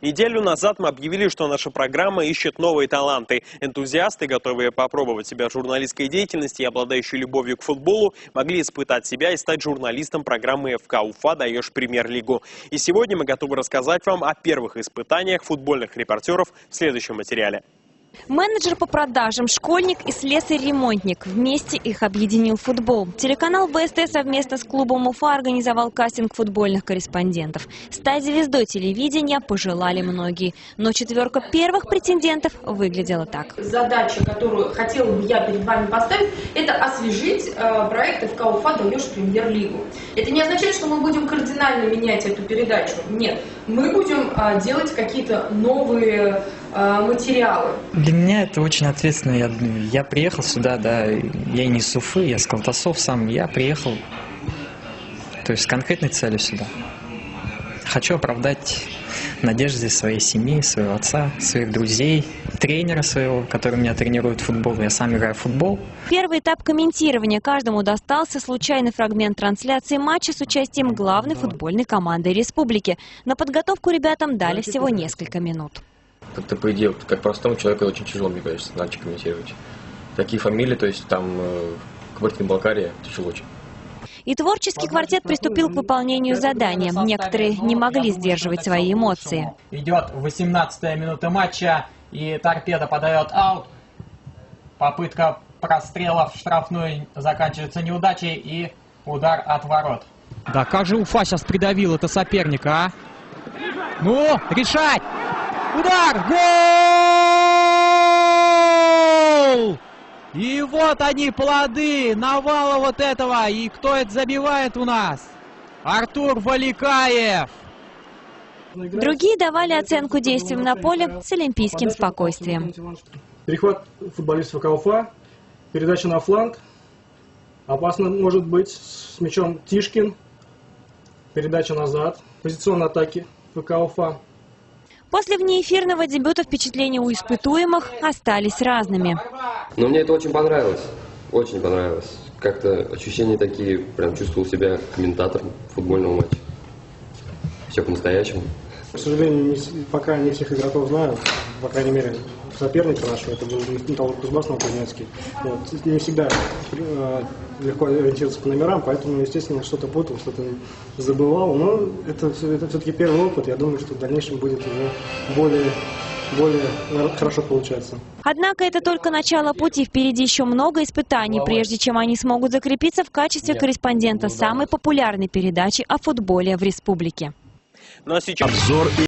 Неделю назад мы объявили, что наша программа ищет новые таланты. Энтузиасты, готовые попробовать себя в журналистской деятельности и обладающие любовью к футболу, могли испытать себя и стать журналистом программы ФК Уфа «Даешь премьер-лигу». И сегодня мы готовы рассказать вам о первых испытаниях футбольных репортеров в следующем материале. Менеджер по продажам, школьник и слесарь-ремонтник. Вместе их объединил футбол. Телеканал ВСТ совместно с клубом Уфа организовал кастинг футбольных корреспондентов. Стать звездой телевидения пожелали многие. Но четверка первых претендентов выглядела так. Задача, которую хотела бы я перед вами поставить, это освежить проект ФК Уфа «Даешь премьер-лигу». Это не означает, что мы будем кардинально менять эту передачу. Нет, мы будем делать какие-то новые материалы. Для меня это очень ответственно. Я приехал сюда, да, я не с Уфы, я с Колтасов сам. Я приехал, то есть с конкретной целью сюда. Хочу оправдать надежды своей семьи, своего отца, своих друзей, тренера своего, который меня тренирует в футбол. Я сам играю в футбол. Первый этап комментирования. Каждому достался случайный фрагмент трансляции матча с участием главной футбольной команды республики. На подготовку ребятам дали всего несколько минут. Как-то, по идее, как простому человеку очень тяжело, мне кажется, начать комментировать. Такие фамилии, то есть там Кабардино-Балкария, тяжело очень. И творческий квартет приступил к выполнению задания. Некоторые не могли сдерживать свои эмоции. Идет 18-я минута матча, и Торпедо подает аут. Попытка прострела в штрафную заканчивается неудачей и удар от ворот. Да как же Уфа сейчас придавил это соперника, а? Ну, решать! Удар! Гол! И вот они, плоды навала вот этого. И кто это забивает у нас? Артур Валикаев. Другие давали оценку действиям на поле с олимпийским спокойствием. Перехват футболистов ФК Уфа, передача на фланг. Опасно может быть с мячом Тишкин. Передача назад. Позиционные атаки ФК Уфа. После внеэфирного дебюта впечатления у испытуемых остались разными. Но мне это очень понравилось. Очень понравилось. Как-то ощущения такие, прям чувствовал себя комментатором футбольного матча. Все по-настоящему. К сожалению, пока не всех игроков знаю, по крайней мере, соперника нашего, это был Металлург Кузбасс Кузнецкий. Вот. Не всегда легко ориентироваться по номерам, поэтому, естественно, что-то путал, что-то забывал. Но это все-таки первый опыт. Я думаю, что в дальнейшем будет уже более хорошо получаться. Однако это только начало пути. Впереди еще много испытаний, прежде чем они смогут закрепиться в качестве корреспондента самой популярной передачи о футболе в республике. Ну а сейчас...